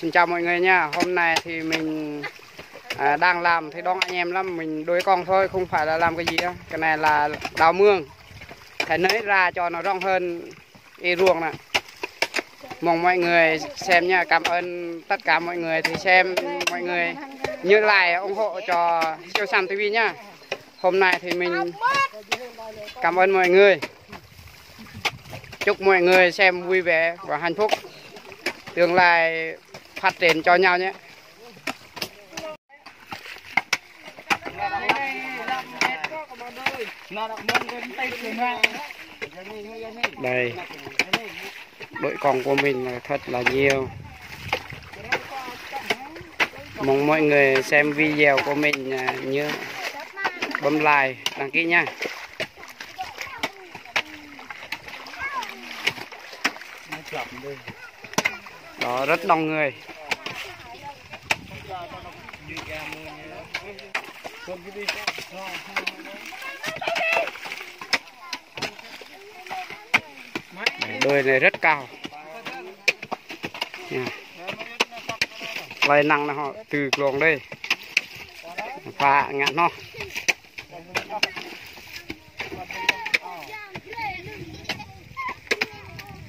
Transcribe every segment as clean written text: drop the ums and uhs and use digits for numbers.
Xin chào mọi người nha. Hôm nay thì mình đang làm thấy đông anh em lắm. Mình đuổi con thôi, không phải là làm cái gì đâu. Cái này là đào mương, phải nới ra cho nó rộng hơn y ruộng nè. Mong mọi người xem nha. Cảm ơn tất cả mọi người thì xem, mọi người nhớ like ủng hộ cho Siêu Sam TV nha. Hôm nay thì mình cảm ơn mọi người. Chúc mọi người xem vui vẻ và hạnh phúc, tương lai phát triển cho nhau nhé. Đây, đội con của mình là thật là nhiều. Mong mọi người xem video của mình nhớ bấm like, đăng ký nha. Đó, rất đông người. Đồi này rất cao. Lấy năng là họ từ luồng đây phá ngạn nó.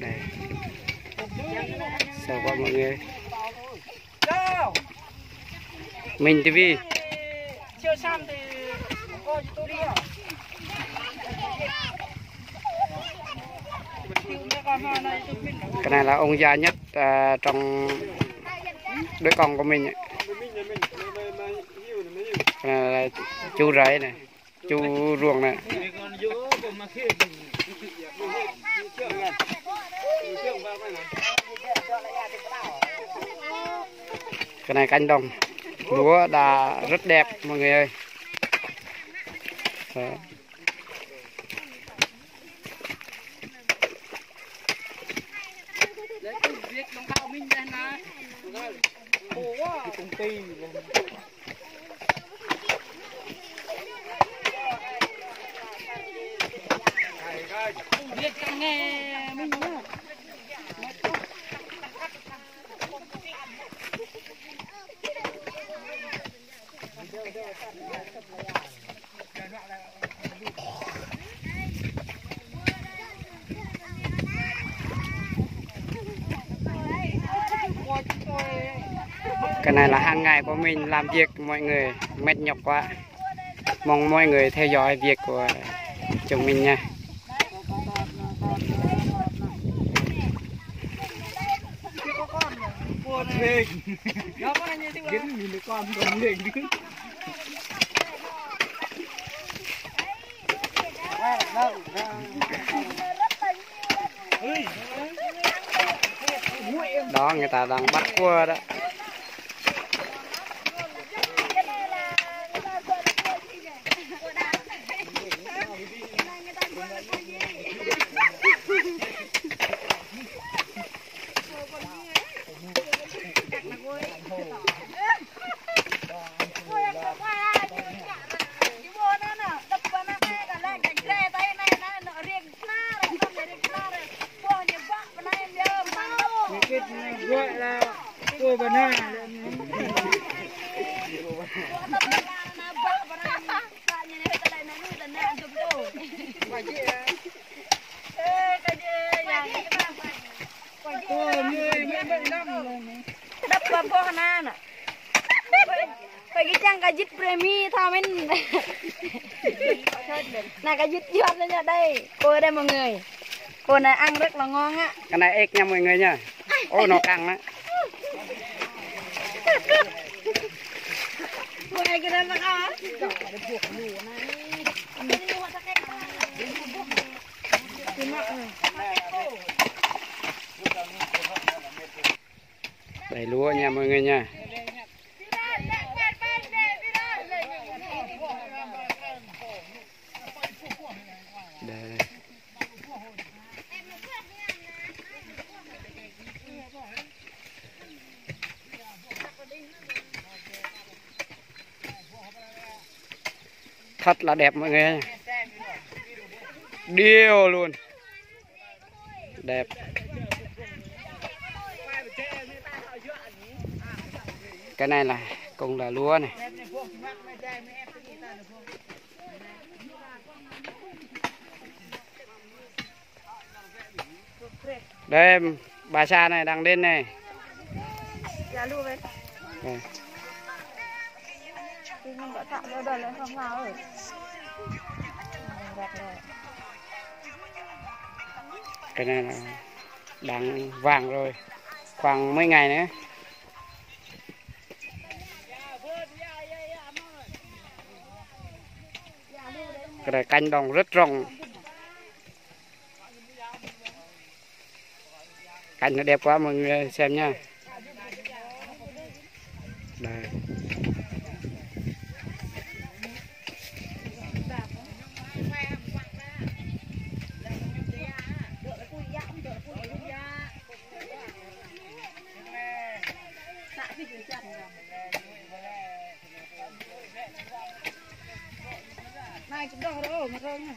Đây. Chào qua mọi người. Mình TV. Siêu Sam thì cô tôi đi à? Cái này là ông già nhất trong đứa con của mình. Cái này là chú rẫy này, chú ruộng này. Cái này cánh đồng lúa đã rất đẹp mọi người ơi. Đó. Cái này là hàng ngày của mình làm việc mọi người, mệt nhọc quá. Mong mọi người theo dõi việc của chúng mình nha. Đó, người ta đang bắt cua đó. Gọi là cô bà na. Đập vào cô na nè. Phải cái trang cái dít premi tha mình. Là cái dít giọt lên nha đây. Cô ở đây mọi người. Cô này ăn rất là ngon á. Cái này ếch nha mọi người nha. Ôi nó căng đấy. Cái đó là cá. Đầy lúa nha mọi người nha. Đây. Thật là đẹp mọi người. Điêu luôn. Đẹp. Cái này là cùng là lúa này. Đây bà Sa này đang lên này. Dạ luôn vậy. Đây. Mình có tạo ra đời lên không sao rồi. Cái này là đang vàng rồi, khoảng mấy ngày nữa. Cái này canh đồng rất rộng, canh nó đẹp quá mọi người xem nha. Đây. Này cũng đâu đâu mà thôi nè.